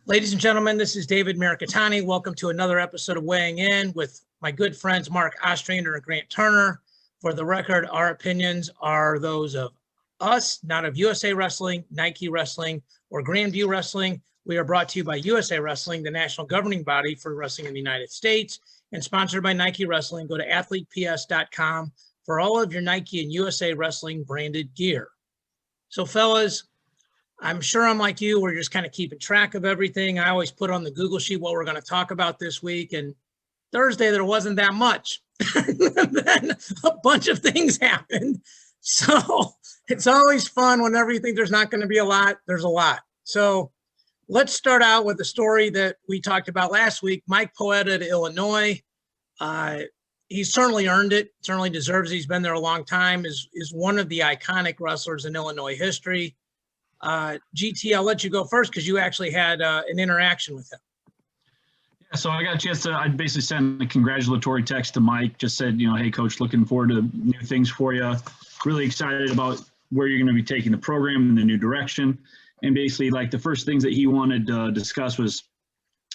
Ladies and gentlemen, this is David Mirikitani. Welcome to another episode of Weighing In with my good friends Mark Ostrander and Grant Turner. For the record, our opinions are those of us, not of USA Wrestling, Nike Wrestling, or Grandview Wrestling. We are brought to you by USA Wrestling, the national governing body for wrestling in the United States, and sponsored by Nike Wrestling. Go to athleteps.com for all of your Nike and USA Wrestling branded gear. So fellas, I'm sure I'm like you, we're just kind of keeping track of everything. I always put on the Google sheet what we're going to talk about this week. And Thursday, there wasn't that much. Then a bunch of things happened. So it's always fun whenever you think there's not going to be a lot, there's a lot. So let's start out with the story that we talked about last week. Mike Poeta to Illinois. He certainly earned it, certainly deserves it. He's been there a long time, is one of the iconic wrestlers in Illinois history. GT, I'll let you go first because you actually had an interaction with him. Yeah, so I got a chance to, I basically sent a congratulatory text to Mike, just said, hey, coach, looking forward to new things for you. Really excited about where you're going to be taking the program in the new direction. And basically, like, the first things that he wanted to discuss was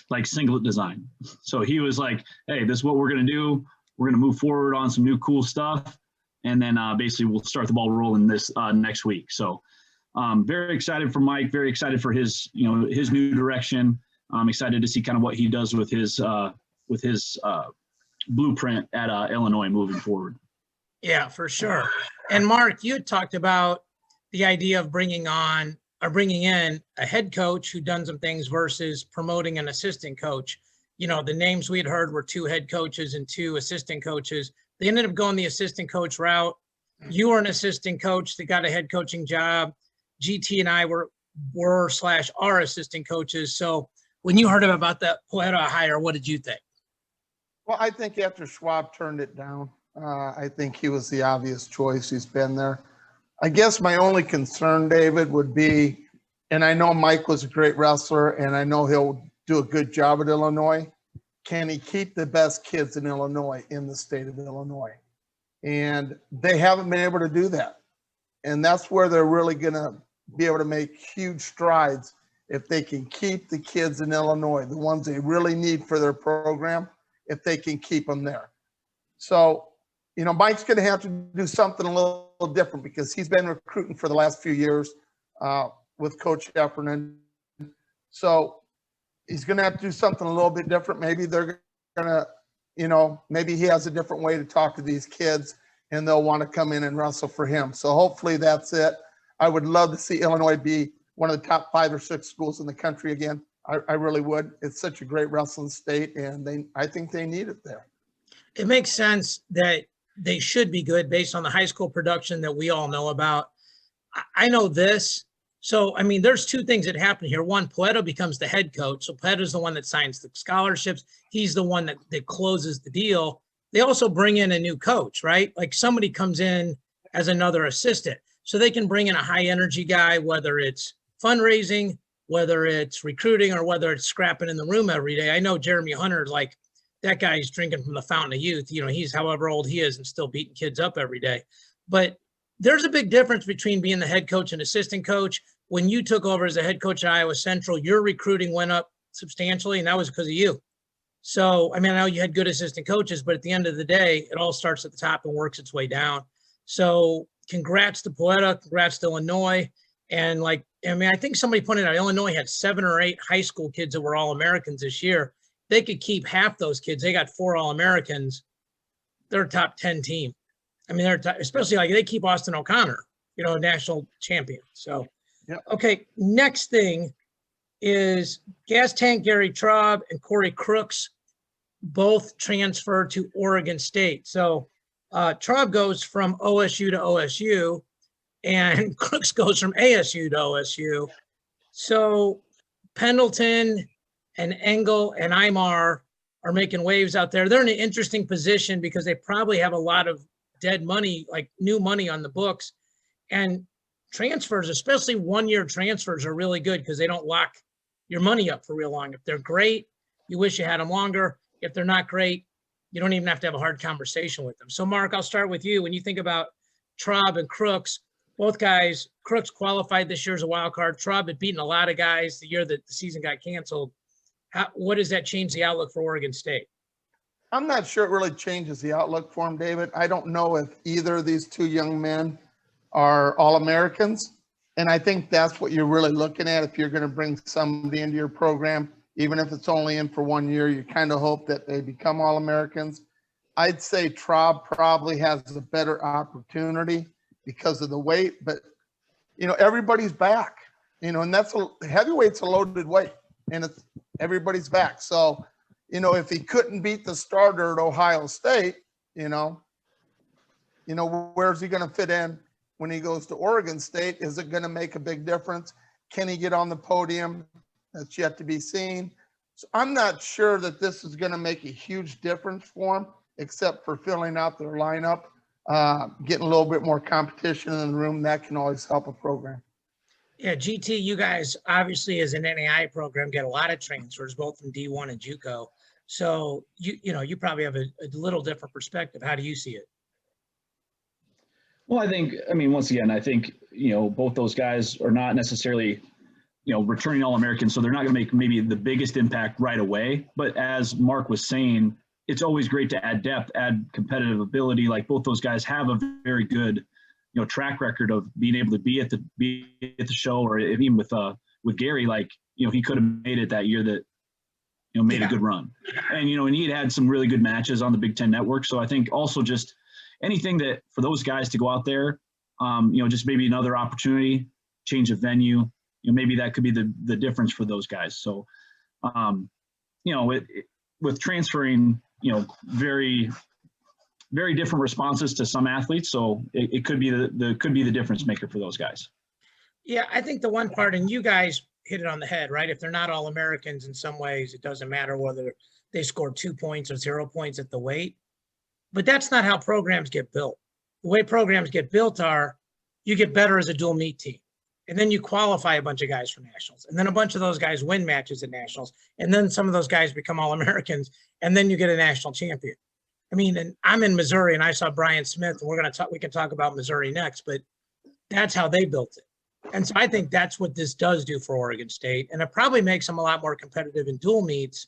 like singlet design. So he was like, hey, this is what we're going to do. We're going to move forward on some new cool stuff. And then basically we'll start the ball rolling this next week. So very excited for Mike, very excited for his, his new direction. I'm excited to see kind of what he does with his blueprint at Illinois moving forward. Yeah, for sure. And Mark, you had talked about the idea of bringing in a head coach who done some things versus promoting an assistant coach. The names we had heard were 2 head coaches and 2 assistant coaches. They ended up going the assistant coach route. You were an assistant coach that got a head coaching job. GT and I were/are assistant coaches. So when you heard about that Poeta hire, what did you think? Well, I think after Schwab turned it down, I think he was the obvious choice. He's been there. I guess my only concern, David, would be, and I know Mike was a great wrestler, and I know he'll do a good job at Illinois. Can he keep the best kids in Illinois in the state of Illinois? And they haven't been able to do that. And that's where they're really going to be able to make huge strides if they can keep the kids in Illinois, the ones they really need for their program, if they can keep them there. So, Mike's going to have to do something a little different because he's been recruiting for the last few years with Coach Heffernan. So he's going to have to do something a little bit different. Maybe they're going to, maybe he has a different way to talk to these kids and they'll want to come in and wrestle for him. So hopefully that's it. I would love to see Illinois be one of the top 5 or 6 schools in the country again. I really would. It's such a great wrestling state, and I think they need it there. It makes sense that they should be good based on the high school production that we all know about. I know this. So, there's 2 things that happen here. One, Poeta becomes the head coach. So Poeta is the one that signs the scholarships. He's the one that closes the deal. They also bring in a new coach, right? Like somebody comes in as another assistant. So they can bring in a high energy guy, whether it's fundraising, whether it's recruiting, or whether it's scrapping in the room every day. I know Jeremy Hunter, like that guy's drinking from the fountain of youth. He's however old he is and still beating kids up every day. But there's a big difference between being the head coach and assistant coach. When you took over as a head coach at Iowa Central, your recruiting went up substantially, and that was because of you. So, I know you had good assistant coaches, but at the end of the day, it all starts at the top and works its way down. So congrats to Poeta, congrats to Illinois. And I think somebody pointed out Illinois had 7 or 8 high school kids that were All-Americans this year. They could keep half those kids. They got 4 All-Americans. They're a top 10 team. They're especially they keep Austin O'Connor, national champion. So, yep. Okay, next thing is Gas Tank Gary Traub and Corey Crooks both transferred to Oregon State. So Traub goes from OSU to OSU, and Crooks goes from ASU to OSU. So Pendleton and Engel and Imar are making waves out there. They're in an interesting position because they probably have a lot of dead money, like new money on the books. And transfers, especially 1-year transfers, are really good because they don't lock your money up for real long. If they're great, you wish you had them longer. If they're not great, you don't even have to have a hard conversation with them. So Mark, I'll start with you. When you think about Traub and Crooks, both guys, Crooks qualified this year as a wild card. Traub had beaten a lot of guys the year that the season got canceled. What does that change the outlook for Oregon State? I'm not sure it really changes the outlook for him, David. I don't know if either of these two young men are All-Americans. And I think that's what you're really looking at if you're going to bring somebody into your program. Even if it's only in for 1 year, you kind of hope that they become All-Americans. I'd say Traub probably has a better opportunity because of the weight, but everybody's back, and heavyweight's a loaded weight, and everybody's back. So, if he couldn't beat the starter at Ohio State, where's he going to fit in when he goes to Oregon State? Is it going to make a big difference? Can he get on the podium? That's yet to be seen. So I'm not sure that this is going to make a huge difference for him, except for filling out their lineup, getting a little bit more competition in the room. That can always help a program. Yeah, GT, you guys obviously as an NAI program get a lot of transfers, both from D1 and JUCO. So you probably have a little different perspective. How do you see it? Well, once again, I think, both those guys are not necessarily, returning All-Americans, so they're not going to make maybe the biggest impact right away. But as Mark was saying, it's always great to add depth, add competitive ability. Like both those guys have a very good, track record of being able to be at the show, or even with Gary, like, he could have made it that year that, made a good run. And, and he had some really good matches on the Big Ten Network. So I think also just anything that for those guys to go out there, just maybe another opportunity, change of venue, maybe that could be the difference for those guys. So, with transferring, very, very different responses to some athletes. So it could be the difference maker for those guys. Yeah, I think the one part, and you guys hit it on the head, right? If they're not All-Americans in some ways, it doesn't matter whether they score 2 points or 0 points at the weight. But that's not how programs get built. The way programs get built are you get better as a dual meet team. And then you qualify a bunch of guys for nationals. And then a bunch of those guys win matches at nationals. And then some of those guys become All-Americans. And then you get a national champion. And I'm in Missouri and I saw Brian Smith, and we can talk about Missouri next, but that's how they built it. And so I think that's what this does do for Oregon State. And it probably makes them a lot more competitive in dual meets,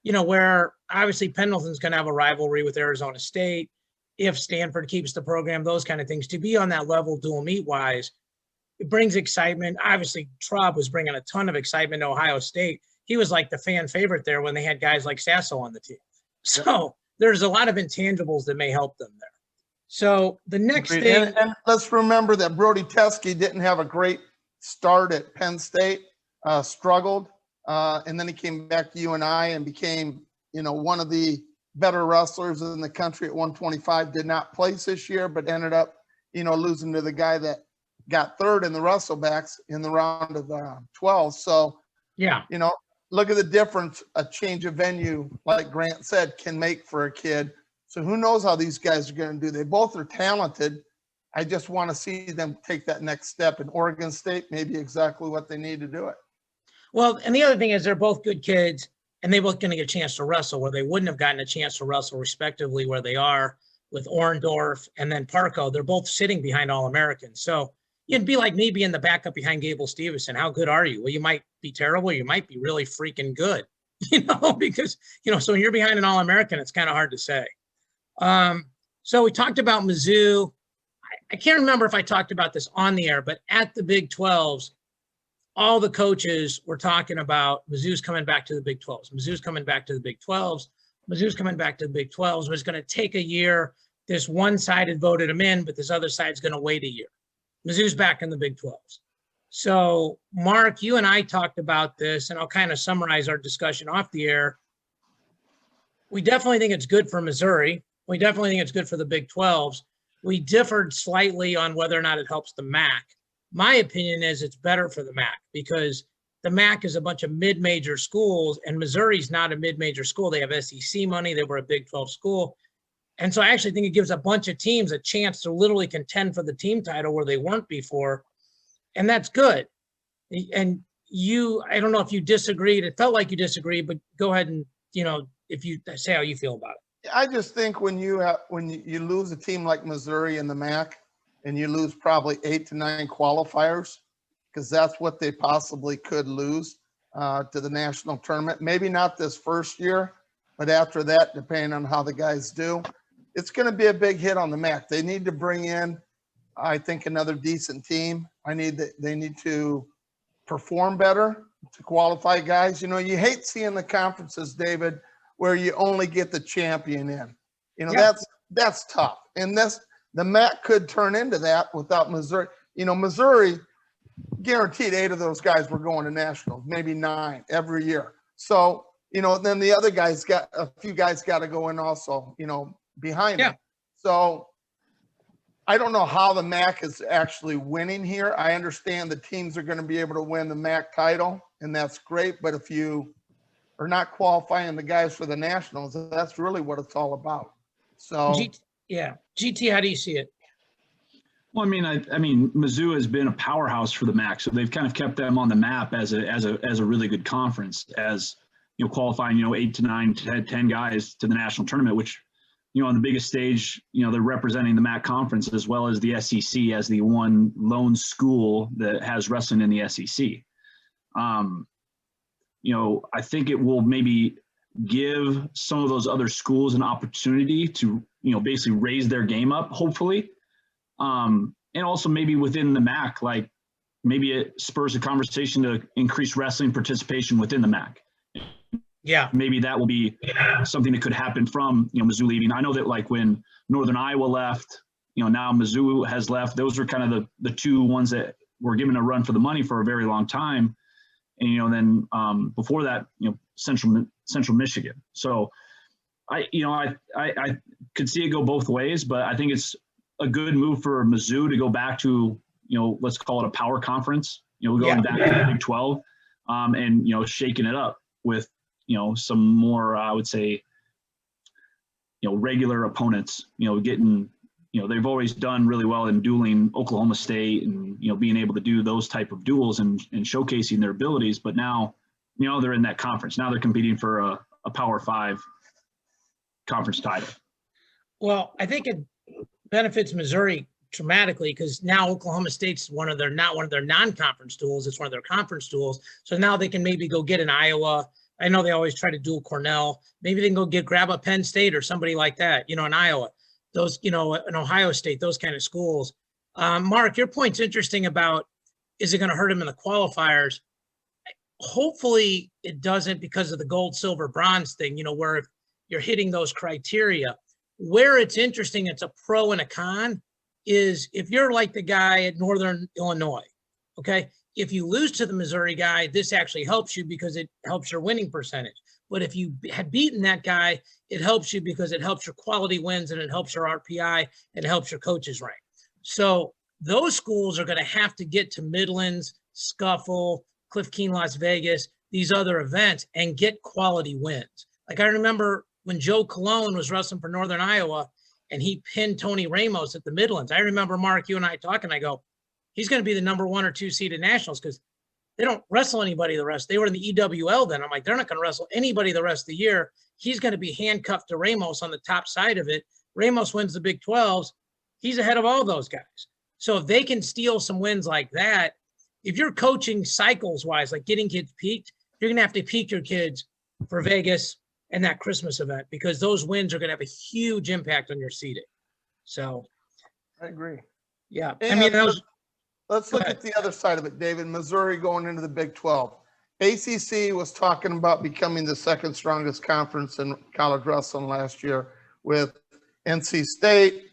where obviously Pendleton's going to have a rivalry with Arizona State. If Stanford keeps the program, those kind of things, to be on that level dual meet wise, it brings excitement. Obviously, Traub was bringing a ton of excitement to Ohio State. He was like the fan favorite there when they had guys like Sasso on the team. So there's a lot of intangibles that may help them there. So the next thing. And let's remember that Brody Teske didn't have a great start at Penn State, struggled. And then he came back to UNI and became, one of the better wrestlers in the country at 125. Did not place this year, but ended up, losing to the guy that got third in the wrestlebacks in the round of 12. So, yeah, look at the difference a change of venue, like Grant said, can make for a kid. So who knows how these guys are going to do. They both are talented. I just want to see them take that next step. In Oregon State, maybe exactly what they need to do it. Well, and the other thing is they're both good kids, and they both going to get a chance to wrestle where they wouldn't have gotten a chance to wrestle respectively where they are with Orndorff and then Parco. They're both sitting behind All-Americans. So it'd be like me being the backup behind Gable Stevenson. How good are you? Well, you might be terrible. You might be really freaking good, because, so when you're behind an All-American, it's kind of hard to say. So we talked about Mizzou. I can't remember if I talked about this on the air, but at the Big 12s, all the coaches were talking about Mizzou's coming back to the Big 12s. Mizzou's coming back to the Big 12s. Mizzou's coming back to the Big 12s. It was going to take a year. This one side had voted him in, but this other side's going to wait a year. Mizzou's back in the Big 12s. So, Mark, you and I talked about this, and I'll kind of summarize our discussion off the air. We definitely think it's good for Missouri. We definitely think it's good for the Big 12s. We differed slightly on whether or not it helps the MAC. My opinion is it's better for the MAC because the MAC is a bunch of mid-major schools, and Missouri's not a mid-major school. They have SEC money. They were a Big 12 school. And so I actually think it gives a bunch of teams a chance to literally contend for the team title where they weren't before. And that's good. And I don't know if you disagreed. It felt like you disagreed, but go ahead and, if you say how you feel about it. I just think when you lose a team like Missouri in the MAC, and you lose probably 8 to 9 qualifiers, because that's what they possibly could lose to the national tournament. Maybe not this first year, but after that, depending on how the guys do, it's going to be a big hit on the MAC. They need to bring in, I think, another decent team. They need to perform better to qualify guys. You know, you hate seeing the conferences, David, where you only get the champion in. You know, Yeah. that's tough. And the MAC could turn into that without Missouri. You know, Missouri guaranteed 8 of those guys were going to nationals, maybe 9 every year. So, you know, then the other guys a few guys got to go in also, you know, behind them. So I don't know how the MAC is actually winning here. I understand the teams are going to be able to win the MAC title, and that's great. But if you are not qualifying the guys for the nationals, that's really what it's all about. So, GT, how do you see it? Well, I mean, Mizzou has been a powerhouse for the MAC, so they've kind of kept them on the map as a really good conference, as you know, qualifying 8 to 9 to 10 guys to the national tournament, which, you know, on the biggest stage, you know, they're representing the MAC conference as well as the SEC as the one lone school that has wrestling in the SEC. You know, I think it will maybe give some of those other schools an opportunity to, you know, basically raise their game up, hopefully. And also maybe within the MAC, like maybe it spurs a conversation to increase wrestling participation within the MAC. Yeah. Maybe that will be something that could happen from, you know, Mizzou leaving. I know that like when Northern Iowa left, you know, now Mizzou has left. Those are kind of the 2 ones that were given a run for the money for a very long time. And, you know, then before that, you know, Central Michigan. So I could see it go both ways, but I think it's a good move for Mizzou to go back to, you know, let's call it a power conference, you know, going back to the Big 12 and, you know, shaking it up with, you know, some more, I would say, you know, regular opponents, you know, getting, you know, they've always done really well in dueling Oklahoma State and, you know, being able to do those type of duels and showcasing their abilities. But now, you know, they're in that conference. Now they're competing for a Power 5 conference title. Well, I think it benefits Missouri dramatically because now Oklahoma State's not one of their non-conference duels. It's one of their conference duels. So now they can maybe go get an Iowa. I know they always try to duel Cornell. Maybe they can go grab a Penn State or somebody like that, you know, in Iowa, those, you know, in Ohio State, those kind of schools. Mark, your point's interesting about, is it going to hurt them in the qualifiers? Hopefully it doesn't because of the gold, silver, bronze thing, you know, where you're hitting those criteria. Where it's interesting, it's a pro and a con, is if you're like the guy at Northern Illinois, okay, if you lose to the Missouri guy, this actually helps you because it helps your winning percentage. But if you had beaten that guy, it helps you because it helps your quality wins and it helps your RPI and it helps your coaches rank. So those schools are going to have to get to Midlands, Scuffle, Cliff Keen, Las Vegas, these other events and get quality wins. Like I remember when Joe Colon was wrestling for Northern Iowa and he pinned Tony Ramos at the Midlands. I remember, Mark, you and I talking, I go, he's going to be the number 1 or 2 seed in nationals because they don't wrestle anybody the rest. They were in the EWL then. I'm like, they're not going to wrestle anybody the rest of the year. He's going to be handcuffed to Ramos on the top side of it. Ramos wins the Big 12s. He's ahead of all those guys. So if they can steal some wins like that, if you're coaching cycles-wise, like getting kids peaked, you're going to have to peak your kids for Vegas and that Christmas event because those wins are going to have a huge impact on your seeding. So I agree. Yeah. And I mean, let's look at the other side of it, David. Missouri going into the Big 12. ACC was talking about becoming the 2nd strongest conference in college wrestling last year with NC State,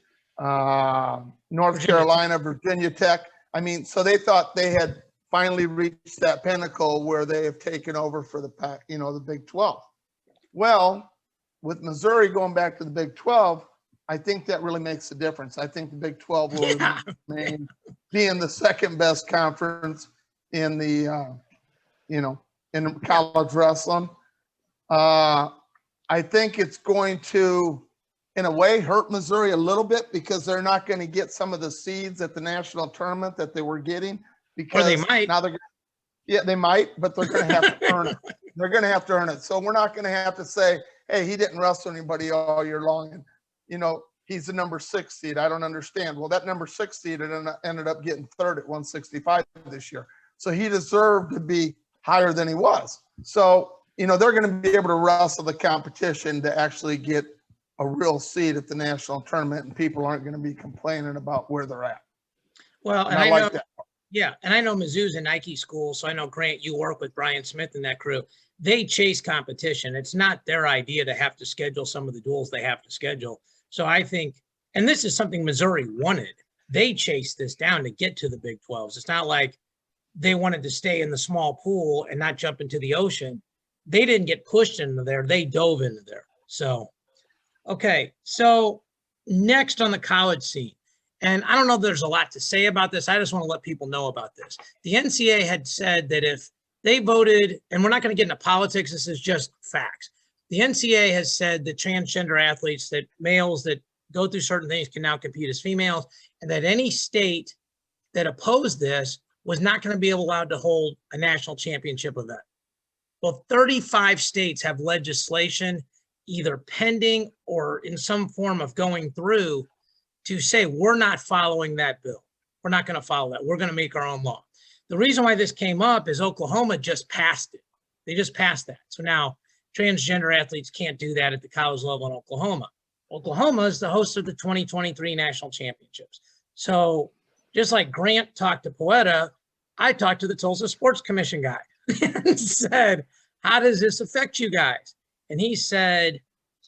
North Carolina, Virginia Tech. I mean, so they thought they had finally reached that pinnacle where they have taken over for the pack, you know, the Big 12. Well, with Missouri going back to the Big 12, I think that really makes a difference. I think the Big 12 will remain being the 2nd best conference in the, in college wrestling. I think it's going to, in a way, hurt Missouri a little bit because they're not going to get some of the seeds at the national tournament that they were getting. Because or they might. Now they might, but they're going to have to earn it. They're going to have to earn it. So we're not going to have to say, hey, he didn't wrestle anybody all year long. And, you know, he's the number 6 seed. I don't understand. Well, that number 6 seed ended up getting third at 165 this year. So he deserved to be higher than he was. So, you know, they're going to be able to wrestle the competition to actually get a real seed at the national tournament, and people aren't going to be complaining about where they're at. Well, And I like that. Yeah, and I know Mizzou's a Nike school, so I know, Grant, you work with Brian Smith and that crew. They chase competition. It's not their idea to have to schedule some of the duels they have to schedule. So I think, and this is something Missouri wanted. They chased this down to get to the Big 12s. It's not like they wanted to stay in the small pool and not jump into the ocean. They didn't get pushed into there. They dove into there. So, okay. So next on the college scene, and I don't know if there's a lot to say about this. I just want to let people know about this. The NCAA had said that if they voted, and we're not going to get into politics, this is just facts. The NCAA has said that transgender athletes, that males that go through certain things can now compete as females, and that any state that opposed this was not going to be allowed to hold a national championship event. Well, 35 states have legislation either pending or in some form of going through to say, we're not following that bill. We're not going to follow that. We're going to make our own law. The reason why this came up is Oklahoma just passed it. They just passed that. So now transgender athletes can't do that at the college level in Oklahoma. Oklahoma is the host of the 2023 national championships. So just like Grant talked to Poeta, I talked to the Tulsa Sports Commission guy and said, how does this affect you guys? And he said,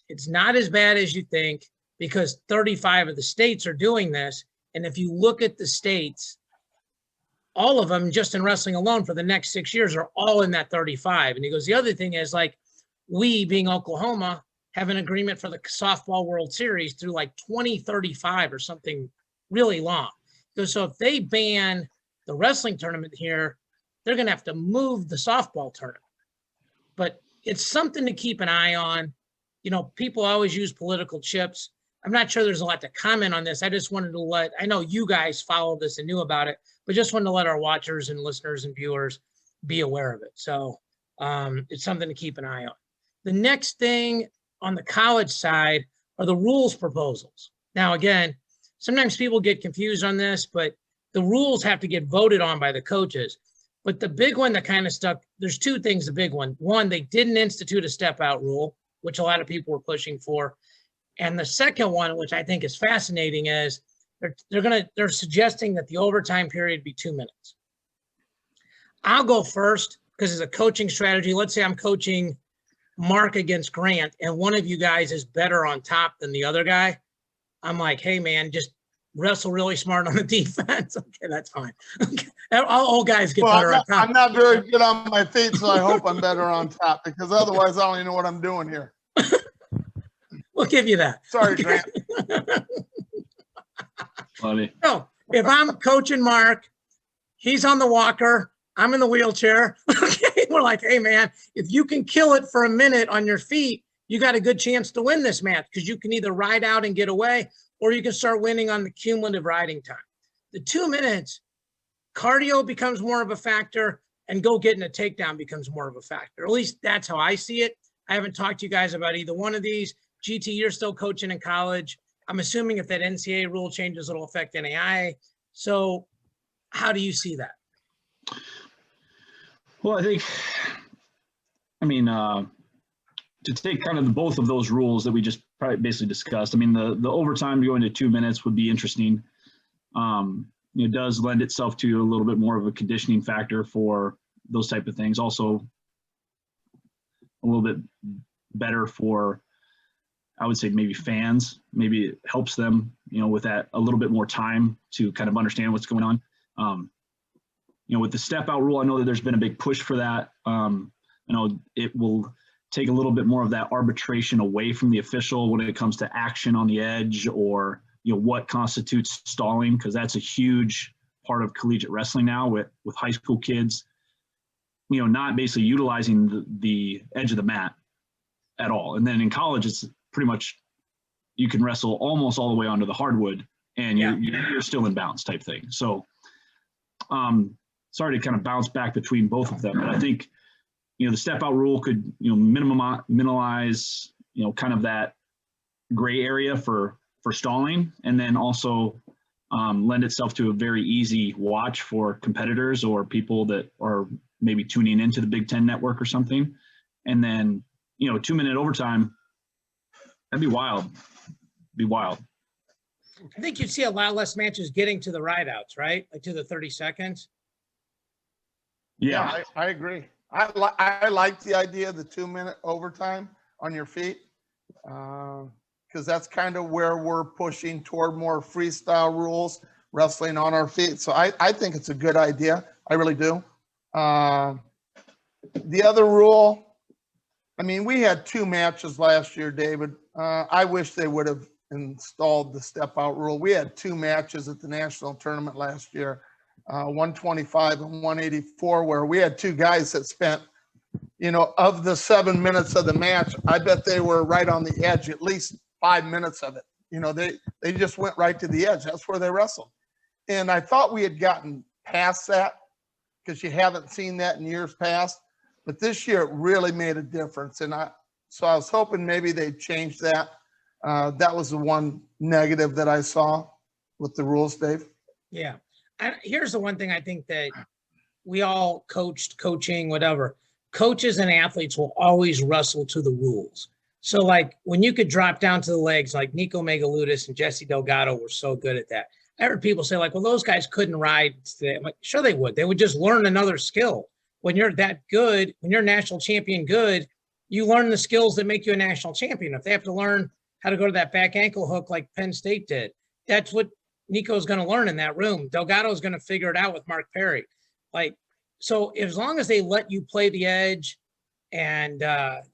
it's not as bad as you think, because 35 of the states are doing this. And if you look at the states, all of them just in wrestling alone for the next 6 years are all in that 35. And he goes, the other thing is, like, we being Oklahoma have an agreement for the softball World Series through like 2035 or something really long. So if they ban the wrestling tournament here, they're going to have to move the softball tournament. But it's something to keep an eye on. You know, people always use political chips. I'm not sure there's a lot to comment on this. I just wanted to I know you guys followed this and knew about it, but just wanted to let our watchers and listeners and viewers be aware of it. So it's something to keep an eye on. The next thing on the college side are the rules proposals. Now, again, sometimes people get confused on this, but the rules have to get voted on by the coaches. But the big one that kind of stuck, there's two things, the big one. One, they didn't institute a step out rule, which a lot of people were pushing for. And the second one, which I think is fascinating, is they're suggesting that the overtime period be 2 minutes. I'll go first because it's a coaching strategy. Let's say I'm coaching Mark against Grant, and one of you guys is better on top than the other guy. I'm like, hey man, just wrestle really smart on the defense. Okay, that's fine. Okay. All guys get better on top. I'm not very good on my feet, so I hope I'm better on top, because otherwise I don't even know what I'm doing here. We'll give you that. Sorry, okay. Grant. Funny. So if I'm coaching Mark, he's on the walker, I'm in the wheelchair. Okay, we're like, hey man, if you can kill it for a minute on your feet, you got a good chance to win this match, because you can either ride out and get away, or you can start winning on the cumulative riding time. The 2 minutes, cardio becomes more of a factor, and go getting a takedown becomes more of a factor. At least that's how I see it. I haven't talked to you guys about either one of these. GT, you're still coaching in college. I'm assuming if that NCAA rule changes, it'll affect NAIA. So how do you see that? Well, I mean, to take kind of both of those rules that we just probably basically discussed, I mean, the overtime going to 2 minutes would be interesting. It does lend itself to a little bit more of a conditioning factor for those type of things. Also, a little bit better for, I would say, maybe fans. Maybe it helps them, with that a little bit more time to kind of understand what's going on. With the step out rule, I know that there's been a big push for that. I know it will take a little bit more of that arbitration away from the official when it comes to action on the edge, or what constitutes stalling, because that's a huge part of collegiate wrestling now with high school kids, not basically utilizing the edge of the mat at all. And then in college, it's pretty much you can wrestle almost all the way onto the hardwood, and you're still in bounds type thing. So sorry to kind of bounce back between both of them, but I think the step out rule could minimize kind of that gray area for stalling, and then also lend itself to a very easy watch for competitors or people that are maybe tuning into the Big Ten network or something. And then, 2-minute overtime, that'd be wild. Be wild. I think you'd see a lot less matches getting to the rideouts, right? Like to the 30 seconds. Yeah. I agree. I like the idea of the 2-minute overtime on your feet, because that's kind of where we're pushing toward more freestyle rules, wrestling on our feet. So I think it's a good idea. I really do. The other rule, I mean, we had 2 matches last year, David. I wish they would have installed the step out rule. We had 2 matches at the national tournament last year, 125 and 184, where we had 2 guys that spent, of the 7 minutes of the match, I bet they were right on the edge, at least 5 minutes of it. They just went right to the edge. That's where they wrestled. And I thought we had gotten past that, because you haven't seen that in years past. But this year it really made a difference. And so I was hoping maybe they'd change that. That was the one negative that I saw with the rules, Dave. Yeah. Here's the one thing I think that we all coaching, whatever. Coaches and athletes will always wrestle to the rules. So like when you could drop down to the legs, like Nico Megaludis and Jesse Delgado were so good at that. I heard people say like, well, those guys couldn't ride today. I'm like, sure they would. They would just learn another skill. When you're that good, when you're national champion good, you learn the skills that make you a national champion. If they have to learn how to go to that back ankle hook like Penn State did, that's what Nico's going to learn in that room. Delgado's going to figure it out with Mark Perry. So as long as they let you play the edge and,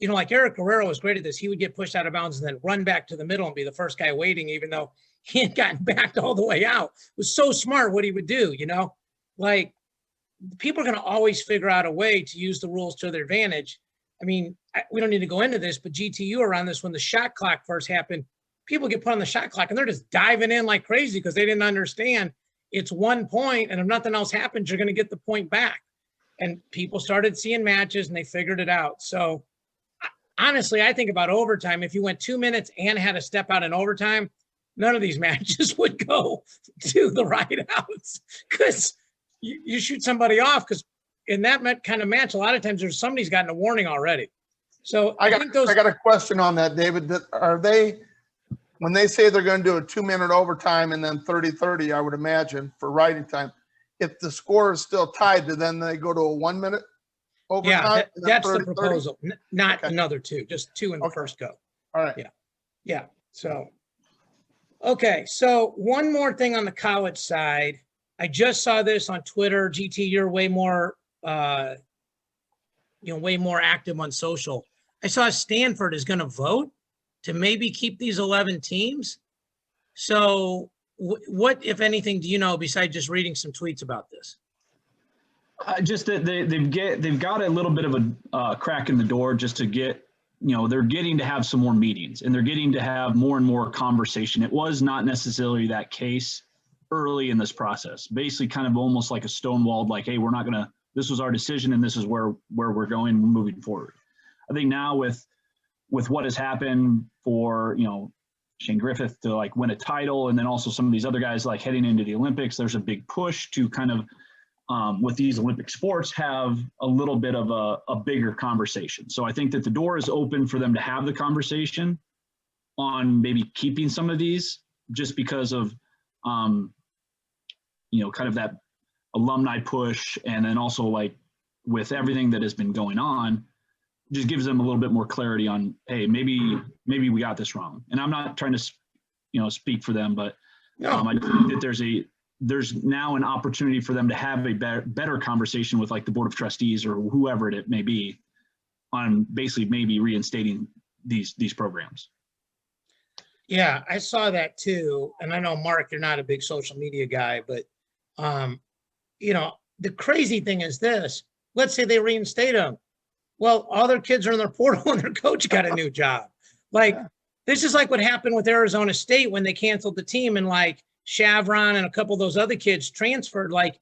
like Eric Guerrero was great at this. He would get pushed out of bounds and then run back to the middle and be the first guy waiting, even though he had gotten backed all the way out. It was so smart what he would do, people are going to always figure out a way to use the rules to their advantage. I mean, we don't need to go into this, but GTU around this, when the shot clock first happened, people get put on the shot clock and they're just diving in like crazy because they didn't understand it's 1 point. And if nothing else happens, you're going to get the point back. And people started seeing matches and they figured it out. So honestly, I think about overtime. If you went 2 minutes and had to step out in overtime, none of these matches would go to the rideouts, because you shoot somebody off, because in that kind of match, a lot of times somebody's gotten a warning already. So I got a question on that, David. Are they, when they say they're going to do a 2-minute overtime and then 30-30, I would imagine, for riding time, if the score is still tied, then they go to a 1-minute overtime? Yeah, that's the proposal. Not another 2, just 2 in the first go. All right. Yeah. So, okay. So one more thing on the college side. I just saw this on Twitter. GT, you're way more, way more active on social. I saw Stanford is going to vote to maybe keep these 11 teams. So what, if anything, do you know besides just reading some tweets about this? Just that they've got a little bit of a crack in the door just to get, they're getting to have some more meetings and they're getting to have more and more conversation. It was not necessarily that case early in this process, basically kind of almost like a stonewalled, like, hey, we're not going to, this was our decision and this is where we're going moving forward. I think now with what has happened for, Shane Griffith to like win a title, and then also some of these other guys like heading into the Olympics, there's a big push to kind of, with these Olympic sports, have a little bit of a bigger conversation. So I think that the door is open for them to have the conversation on maybe keeping some of these, just because of, kind of that alumni push. And then also like with everything that has been going on, just gives them a little bit more clarity on, hey, maybe we got this wrong. And I'm not trying to, speak for them, but I think that there's now an opportunity for them to have a better conversation with like the board of trustees or whoever it may be on basically maybe reinstating these programs. Yeah, I saw that too. And I know, Mark, you're not a big social media guy, but, the crazy thing is this. Let's say they reinstate them. Well, all their kids are in their portal and their coach got a new job. This is like what happened with Arizona State when they canceled the team and like Chavron and a couple of those other kids transferred. Like,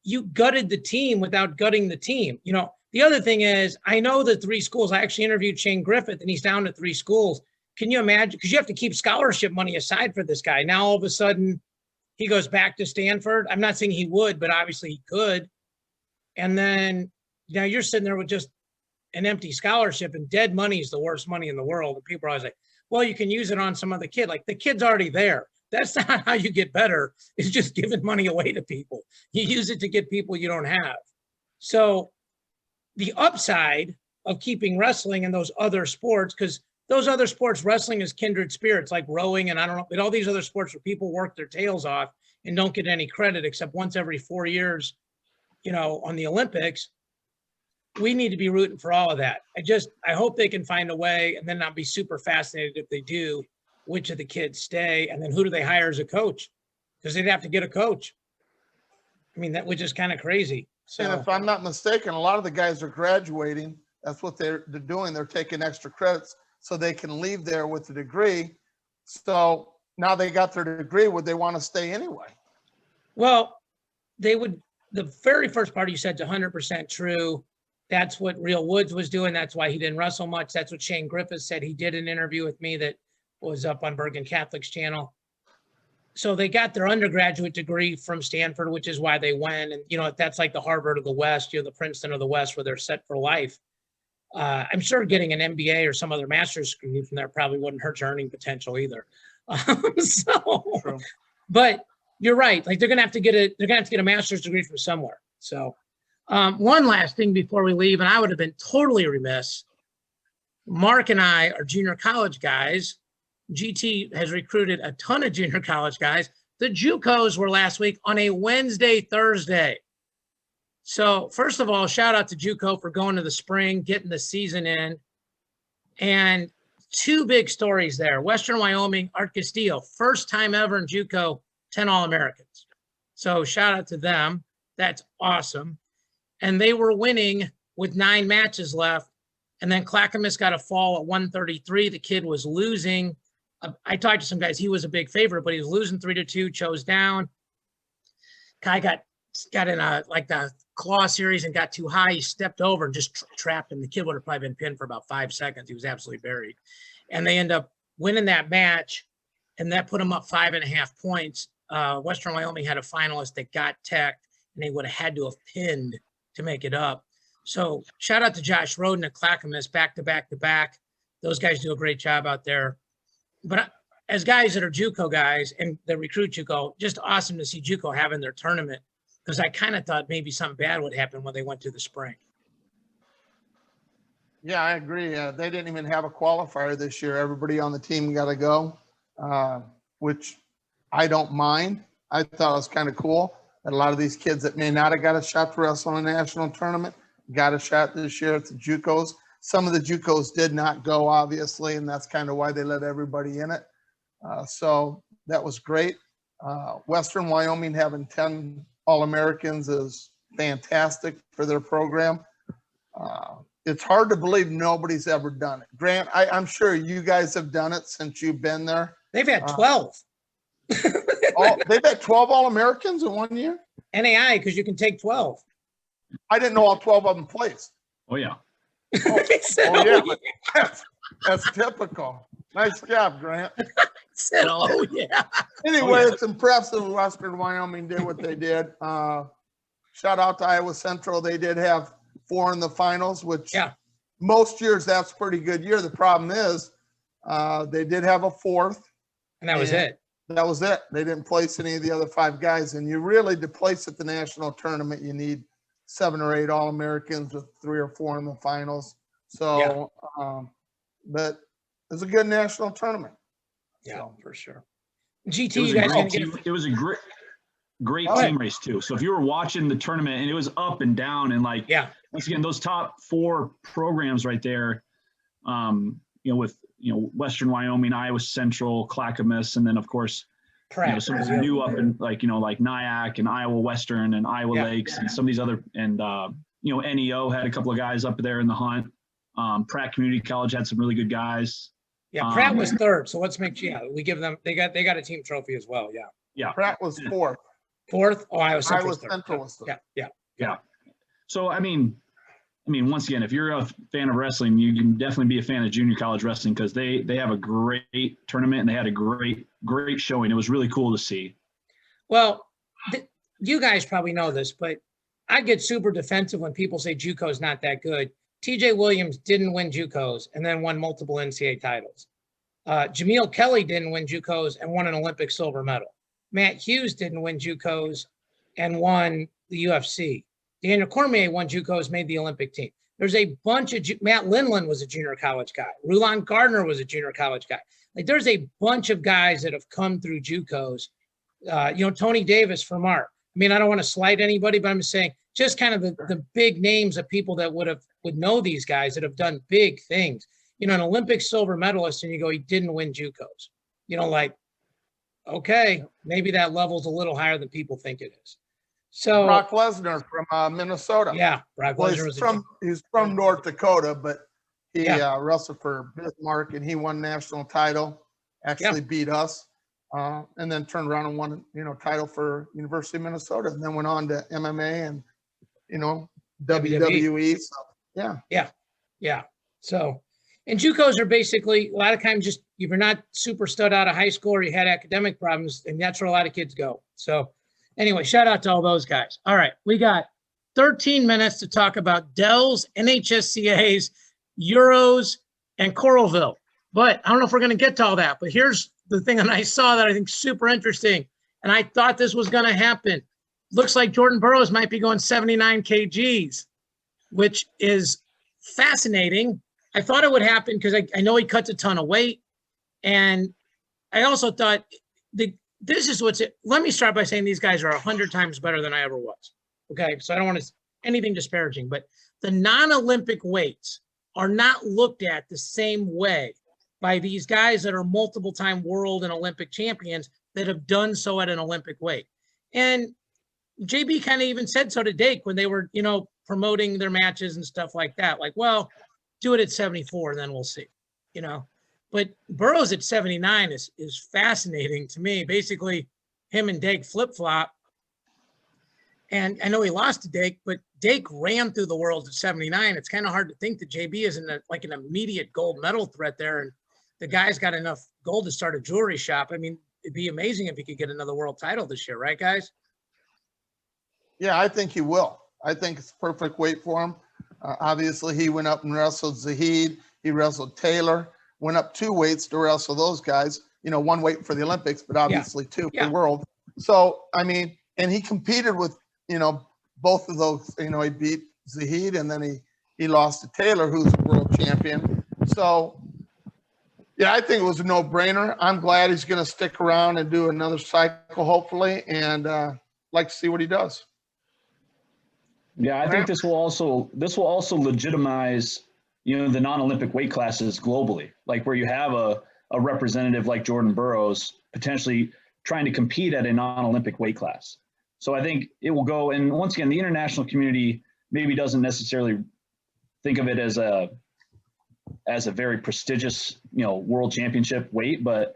you gutted the team without gutting the team. The other thing is, I know the 3 schools. I actually interviewed Shane Griffith and he's down to 3 schools. can you imagine? Because you have to keep scholarship money aside for this guy. Now, all of a sudden, he goes back to Stanford. I'm not saying he would, but obviously he could. And then now you're sitting there with just an empty scholarship, and dead money is the worst money in the world. And people are always like, well, you can use it on some other kid. Like, the kid's already there. That's not how you get better. It's just giving money away to people. You use it to get people you don't have. So the upside of keeping wrestling and those other sports, because those other sports, wrestling is kindred spirits, like rowing, and I don't know, but all these other sports where people work their tails off and don't get any credit except once every 4 years, on the Olympics. We need to be rooting for all of that. I hope they can find a way, and then I'll be super fascinated if they do, which of the kids stay, and then who do they hire as a coach? Because they'd have to get a coach. I mean, that was just kind of crazy. So, And if I'm not mistaken, a lot of the guys are graduating. That's what they're doing. They're taking extra credits so they can leave there with a degree. So now they got their degree. Would they want to stay anyway? well, they would. The very first part you said is 100% true. That's what Real Woods was doing. That's why he didn't wrestle much. That's what Shane Griffiths said. He did an interview with me that was up on Bergen Catholic's channel. So they got their undergraduate degree from Stanford, which is why they went. And, that's like the Harvard of the West, the Princeton of the West, where they're set for life. I'm sure getting an MBA or some other master's degree from there probably wouldn't hurt your earning potential either. True. But you're right. Like, they're gonna have to get a master's degree from somewhere. So one last thing before we leave, and I would have been totally remiss. Mark and I are junior college guys. GT has recruited a ton of junior college guys. The JUCOs were last week on a Wednesday, Thursday. So first of all, shout out to JUCO for going to the spring, getting the season in. And two big stories there. Western Wyoming, Art Castillo, first time ever in JUCO, 10 All-Americans. So shout out to them. That's awesome. And they were winning with 9 matches left. And then Clackamas got a fall at 133. The kid was losing. I talked to some guys. He was a big favorite, but he was losing 3-2, chose down. Guy got in the claw series and got too high. He stepped over and just trapped him. The kid would have probably been pinned for about 5 seconds. He was absolutely buried. And they end up winning that match, and that put them up 5.5 points. Western Wyoming had a finalist that got teched, and they would have had to have pinned to make it up. So shout out to Josh Roden at Clackamas, back to back to back. Those guys do a great job out there. But as guys that are JUCO guys and that recruit JUCO, just awesome to see JUCO having their tournament, because I kind of thought maybe something bad would happen when they went to the spring. Yeah, I agree. They didn't even have a qualifier this year. Everybody on the team got to go, which I don't mind. I thought it was kind of cool that a lot of these kids that may not have got a shot to wrestle in a national tournament got a shot this year at the JUCOs. Some of the JUCOs did not go, obviously, and that's kind of why they let everybody in it. So that was great. Western Wyoming having 10 All-Americans is fantastic for their program. It's hard to believe nobody's ever done it. Grant, I'm sure you guys have done it since you've been there. They've had 12. They've had 12 All-Americans in 1 year? NAI, because you can take 12. I didn't know all 12 of them placed. Oh, yeah. That's typical. Nice job, Grant. Said, oh, yeah. Anyway, it's impressive Western Wyoming did what they did. Shout out to Iowa Central. They did have 4 in the finals, which most years that's a pretty good year. The problem is they did have a 4th. And that was it. That was it. They didn't place any of the other 5 guys. And you really, to place at the national tournament, you need 7 or 8 All-Americans with 3 or 4 in the finals. So, but it's a good national tournament. Yeah, So. for sure. GT, you guys going to get it was a great team race too. So if you were watching the tournament and it was up and down and once again, those top 4 programs right there, with Western Wyoming, Iowa Central, Clackamas, and then of course some of the new up in like Nyack and Iowa Western and Iowa Lakes and some of these other, and NEO had a couple of guys up there in the hunt. Pratt Community College had some really good guys. Yeah, Pratt was 3rd. So let's make sure we give them. They got a team trophy as well. Yeah. Yeah. Pratt was 4th. 4th. Oh, Iowa Central was 3rd. Central was 3rd. Yeah. So I mean, I mean, once again, if you're a fan of wrestling, you can definitely be a fan of junior college wrestling because they have a great tournament and they had a great showing. It was really cool to see. Well, you guys probably know this, but I get super defensive when people say JUCO is not that good. TJ Williams didn't win JUCOs and then won multiple NCAA titles. Jameel Kelly didn't win JUCOs and won an Olympic silver medal. Matt Hughes didn't win JUCOs and won the UFC. Daniel Cormier won JUCOs, made the Olympic team. There's a bunch of Matt Lindland was a junior college guy. Rulon Gardner was a junior college guy. Like there's a bunch of guys that have come through JUCOs. Tony Davis from Mark. I mean, I don't want to slight anybody, but I'm just saying just kind of the big names of people that would know these guys that have done big things. An Olympic silver medalist, and you go, he didn't win JUCOs. Okay, maybe that level's a little higher than people think it is. So Brock Lesnar from Minnesota. Yeah, Brock Lesnar was he's from North Dakota, but he wrestled for Bismarck and he won national title. Actually beat us, and then turned around and won title for University of Minnesota, and then went on to MMA and WWE. So yeah. So, and JUCOs are basically a lot of times just if you're not super stud out of high school or you had academic problems, and that's where a lot of kids go. So. Anyway, shout out to all those guys. All right, we got 13 minutes to talk about Dells, NHSCAs, Euros, and Coralville. But I don't know if we're going to get to all that. But here's the thing that I saw that I think super interesting, and I thought this was going to happen. Looks like Jordan Burroughs might be going 79 kgs, which is fascinating. I thought it would happen because I know he cuts a ton of weight. And I also thought this is let me start by saying these guys are 100 times better than I ever was. Okay. So I don't want to anything disparaging, but the non-Olympic weights are not looked at the same way by these guys that are multiple time world and Olympic champions that have done so at an Olympic weight. And JB kind of even said so to Dake when they were, promoting their matches and stuff like that. Like, well, do it at 74 and then we'll see, But Burroughs at 79 is fascinating to me. Basically, him and Dake flip-flop. And I know he lost to Dake, but Dake ran through the world at 79. It's kind of hard to think that JB isn't like an immediate gold medal threat there. And the guy's got enough gold to start a jewelry shop. I mean, it'd be amazing if he could get another world title this year, right, guys? Yeah, I think he will. I think it's perfect weight for him. Obviously, he went up and wrestled Zahid. He wrestled Taylor. Went up 2 weights to wrestle those guys, 1 weight for the Olympics, but obviously 2 for world. So, I mean, and he competed with, both of those, he beat Zahid and then he lost to Taylor, who's a world champion. So, yeah, I think it was a no-brainer. I'm glad he's going to stick around and do another cycle, hopefully, and like to see what he does. Yeah, I think this will also legitimize the non-Olympic weight classes globally, like where you have a representative like Jordan Burroughs potentially trying to compete at a non-Olympic weight class. So I think it will go, and once again, the international community maybe doesn't necessarily think of it as a very prestigious, world championship weight, but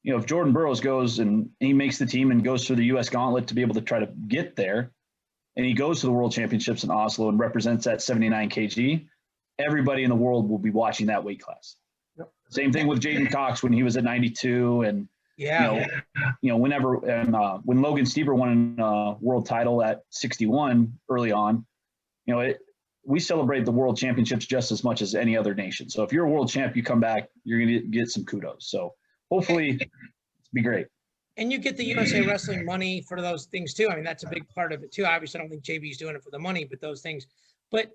if Jordan Burroughs goes and he makes the team and goes through the U.S. gauntlet to be able to try to get there, and he goes to the world championships in Oslo and represents that 79 kg, everybody in the world will be watching that weight class. Yep. Same thing with Jaden Cox when he was at 92, and whenever when Logan Stieber won a world title at 61 early on, we celebrate the world championships just as much as any other nation. So if you're a world champ, you come back, you're going to get some kudos. So hopefully, it'll be great. And you get the USA Wrestling money for those things too. I mean, that's a big part of it too. Obviously, I don't think JB's doing it for the money, but those things. But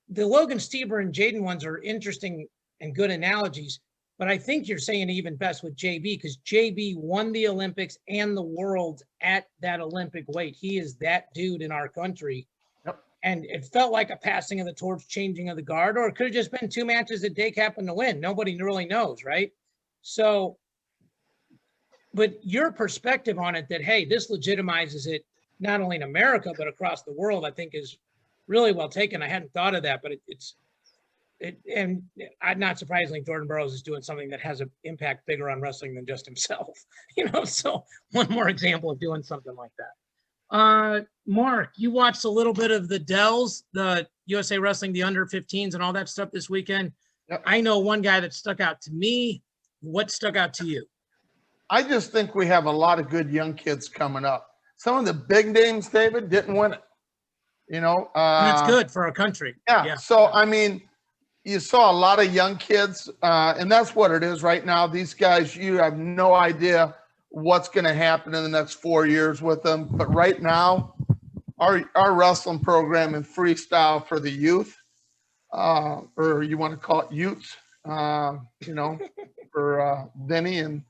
the Logan Stieber and Jaden ones are interesting and good analogies. But I think you're saying even best with JB because JB won the Olympics and the world at that Olympic weight. He is that dude in our country. Yep. And it felt like a passing of the torch, changing of the guard, or it could have just been 2 matches that Dake happened to win. Nobody really knows, right? So, but your perspective on it that, hey, this legitimizes it not only in America, but across the world, I think is really well taken. I hadn't thought of that, but and not surprisingly, Jordan Burroughs is doing something that has an impact bigger on wrestling than just himself, so one more example of doing something like that. Mark, you watched a little bit of the Dells, the USA Wrestling, the under 15s and all that stuff this weekend. Yep. I know one guy that stuck out to me. What stuck out to you? I just think we have a lot of good young kids coming up. Some of the big names, David, didn't win it. And that's good for our country. Yeah. So, I mean, you saw a lot of young kids, and that's what it is right now. These guys, you have no idea what's going to happen in the next 4 years with them. But right now, our wrestling program in freestyle for the youth, or you want to call it youths, for Vinny and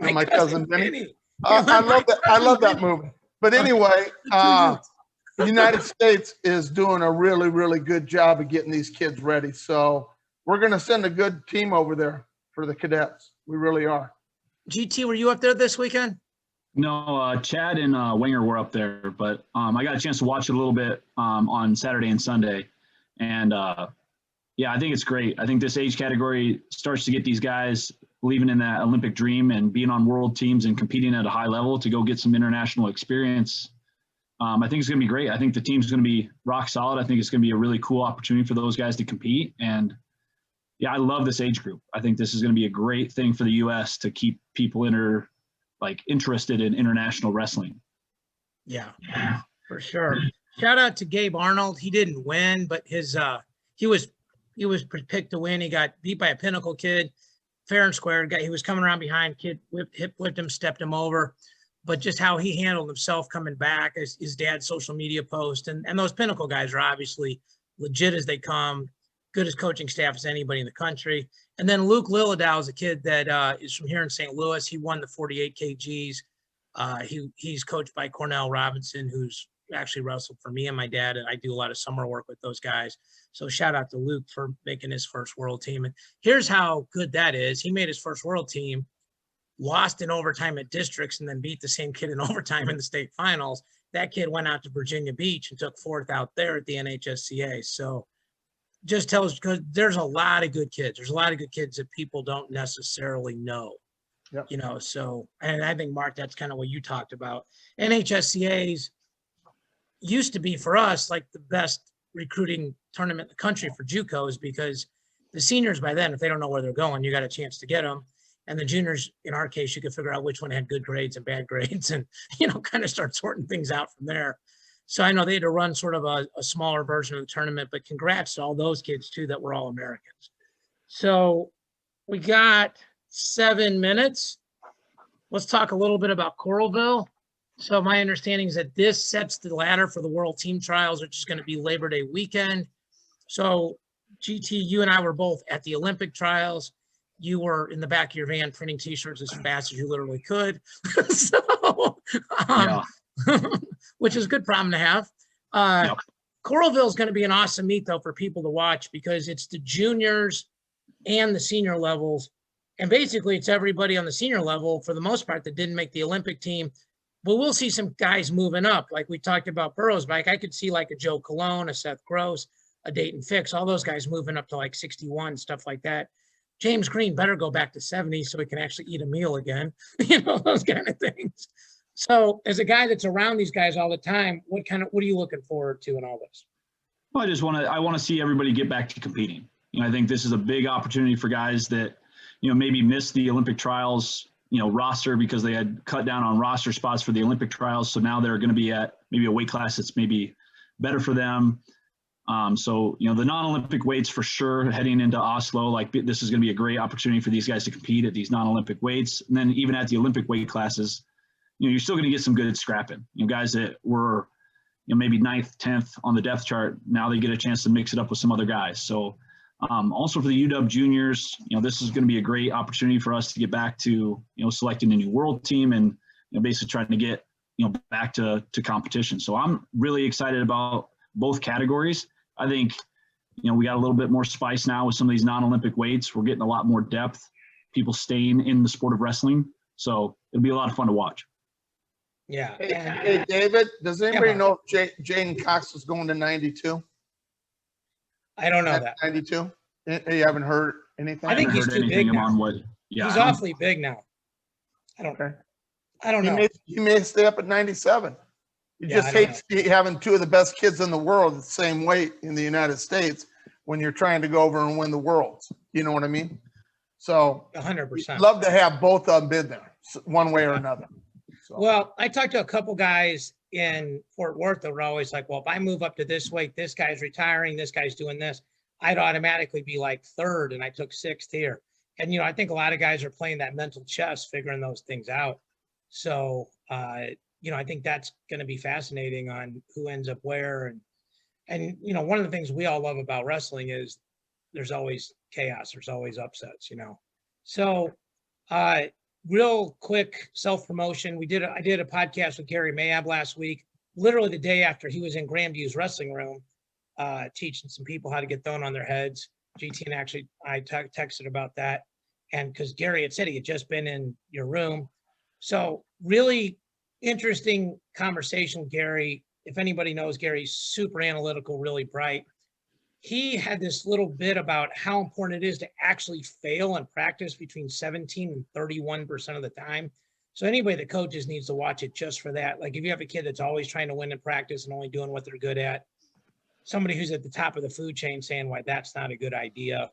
my cousin Vinny. I love that. I love that movie. But anyway, the United States is doing a really, really good job of getting these kids ready. So we're going to send a good team over there for the cadets. We really are. GT, were you up there this weekend? No, Chad and Winger were up there, but I got a chance to watch it a little bit on Saturday and Sunday. And yeah, I think it's great. I think this age category starts to get these guys believing in that Olympic dream and being on world teams and competing at a high level to go get some international experience. I think it's going to be great. I think the team's going to be rock solid. I think it's going to be a really cool opportunity for those guys to compete. And yeah, I love this age group. I think this is going to be a great thing for the U.S. to keep people interested in international wrestling. Yeah, for sure. Shout out to Gabe Arnold. He didn't win, but he was picked to win. He got beat by a Pinnacle kid, fair and square. He was coming around behind, kid whipped him, stepped him over. But just how he handled himself coming back, his dad's social media post, and those Pinnacle guys are obviously legit as they come, good as coaching staff as anybody in the country. And then Luke Lillidow is a kid that is from here in St. Louis. He won the 48 kgs. He's coached by Cornell Robinson, who's actually wrestled for me and my dad, and I do a lot of summer work with those guys. So shout out to Luke for making his first world team. And here's how good that is. He made his first world team, lost in overtime at districts, and then beat the same kid in overtime in the state finals. That kid went out to Virginia Beach and took fourth out there at the NHSCA. So just tells, because there's a lot of good kids. There's a lot of good kids that people don't necessarily know. Yep. So, and I think, Mark, that's kind of what you talked about. NHSCAs used to be for us like the best recruiting tournament in the country for JUCOs, because the seniors by then, if they don't know where they're going, you got a chance to get them. And the juniors, in our case, you could figure out which one had good grades and bad grades and, kind of start sorting things out from there. So I know they had to run sort of a smaller version of the tournament, but congrats to all those kids too that were all Americans. So we got 7 minutes. Let's talk a little bit about Coralville. So my understanding is that this sets the ladder for the World Team Trials, which is going to be Labor Day weekend. So GT, you and I were both at the Olympic trials. You were in the back of your van printing T-shirts as fast as you literally could. Which is a good problem to have. Yep. Coralville is going to be an awesome meet, though, for people to watch, because it's the juniors and the senior levels. And basically, it's everybody on the senior level, for the most part, that didn't make the Olympic team. But we'll see some guys moving up. Like we talked about Burroughs bike. I could see like a Joe Colon, a Seth Gross, a Dayton Fix, all those guys moving up to like 61, stuff like that. James Green better go back to 70 so he can actually eat a meal again. Those kind of things. So as a guy that's around these guys all the time, what are you looking forward to in all this? Well, I want to see everybody get back to competing. I think this is a big opportunity for guys that, maybe missed the Olympic trials, roster because they had cut down on roster spots for the Olympic trials. So now they're going to be at maybe a weight class that's maybe better for them. So, the non-Olympic weights for sure heading into Oslo, this is going to be a great opportunity for these guys to compete at these non-Olympic weights. And then even at the Olympic weight classes, you're still going to get some good scrapping. Guys that were, maybe 9th, 10th on the depth chart, now they get a chance to mix it up with some other guys. So also for the UW juniors, this is going to be a great opportunity for us to get back to, selecting a new world team and, basically trying to get, back to competition. So I'm really excited about both categories. I think, we got a little bit more spice now with some of these non-Olympic weights. We're getting a lot more depth, people staying in the sport of wrestling. So it'll be a lot of fun to watch. Yeah. Hey, David, does anybody know if Jaden Cox is going to 92? I don't know that. 92? You haven't heard anything? I think he's too big now. He's awfully big now. I don't know. He may stay up at 97. You Yeah, just I don't hate having two of the best kids in the world the same weight in the United States when you're trying to go over and win the worlds. You know what I mean? So 100%. love to have both of them been there one way or another. So. Well, I talked to a couple guys in Fort Worth that were always like, well, if I move up to this weight, this guy's retiring, this guy's doing this, I'd automatically be like third, and I took sixth here. And, I think a lot of guys are playing that mental chess, figuring those things out. So, I think that's going to be fascinating on who ends up where. And, one of the things we all love about wrestling is there's always chaos. There's always upsets, So, real quick self-promotion. I did a podcast with Gary Mayab last week, literally the day after he was in Grandview's wrestling room, teaching some people how to get thrown on their heads. GT and actually I texted about that. And because Gary had said he had just been in your room. So really interesting conversation, Gary. If anybody knows Gary, super analytical, really bright. He had this little bit about how important it is to actually fail in practice between 17 and 31% of the time. So anybody that coaches needs to watch it just for that. Like if you have a kid that's always trying to win in practice and only doing what they're good at, somebody who's at the top of the food chain saying why that's not a good idea,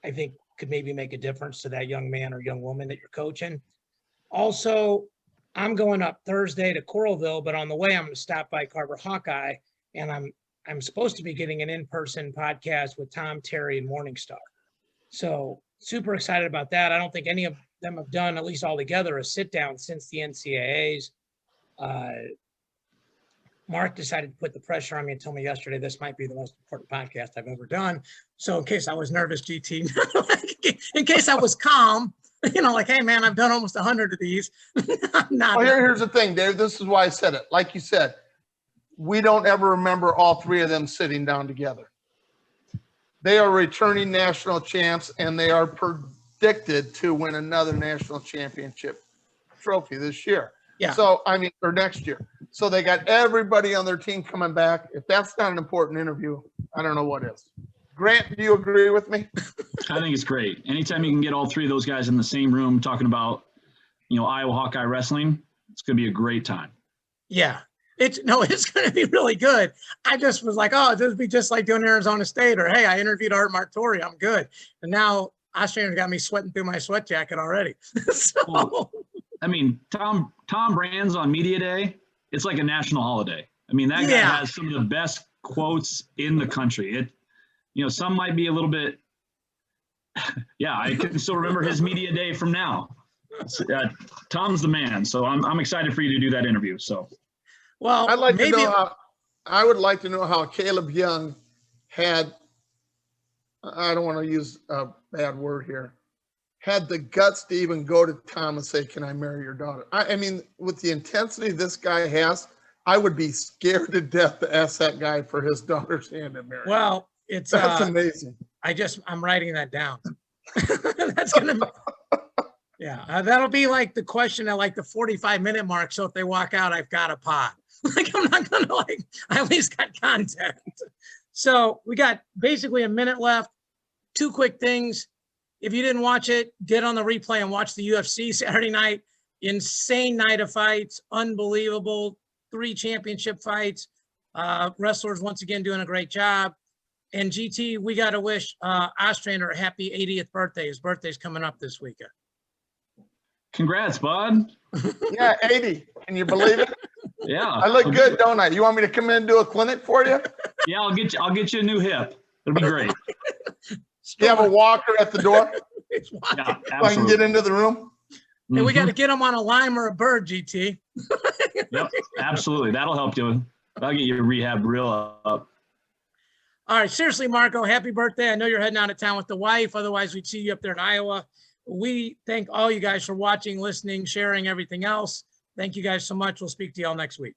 I think could maybe make a difference to that young man or young woman that you're coaching. Also, I'm going up Thursday to Coralville, but on the way I'm going to stop by Carver Hawkeye, and I'm supposed to be getting an in-person podcast with Tom, Terry, and Morningstar. So super excited about that. I don't think any of them have done, at least all together, a sit down since the NCAAs. Mark decided to put the pressure on me and told me yesterday this might be the most important podcast I've ever done. So in case I was nervous, GT, in case I was calm, like, hey, man, I've done almost 100 of these. Here's the thing, Dave. This is why I said it. Like you said, we don't ever remember all three of them sitting down together. They are returning national champs, and they are predicted to win another national championship trophy this year. Yeah. So, or next year. So they got everybody on their team coming back. If that's not an important interview, I don't know what is. Grant, do you agree with me? I think it's great. Anytime you can get all three of those guys in the same room talking about, Iowa Hawkeye wrestling, it's going to be a great time. Yeah. It's going to be really good. I just was like, oh, this would be just like doing Arizona State, or, hey, I interviewed Art Martori. I'm good. And now Austrian's got me sweating through my sweat jacket already. So. Well, Tom Brands on Media Day, it's like a national holiday. That guy has some of the best quotes in the country. Some might be a little bit, I can still remember his Media Day from now. Tom's the man. So I'm excited for you to do that interview. So. Well, I would like to know how Caleb Young had, I don't want to use a bad word here, had the guts to even go to Tom and say, can I marry your daughter? With the intensity this guy has, I would be scared to death to ask that guy for his daughter's hand in marriage. Well, that's amazing. I'm writing that down. That's going to, that'll be like the question at like the 45-minute mark. So if they walk out, I've got a pod. I'm not going to I at least got content. So we got basically a minute left. Two quick things. If you didn't watch it, get on the replay and watch the UFC Saturday night. Insane night of fights. Unbelievable. 3 championship fights. Wrestlers once again doing a great job. And GT, we got to wish Ostrander a happy 80th birthday. His birthday's coming up this weekend. Congrats, bud. Yeah, 80. Can you believe it? Yeah. I look good, don't I? You want me to come in and do a clinic for you? Yeah, I'll get you a new hip. It'll be great. Do you have a walker at the door? Yeah, so I can get into the room? And we got to get him on a lime or a bird, GT. Yep, absolutely. That'll help you. That'll get your rehab real up. All right, seriously, Marco, happy birthday. I know you're heading out of town with the wife. Otherwise, we'd see you up there in Iowa. We thank all you guys for watching, listening, sharing, everything else. Thank you guys so much. We'll speak to you all next week.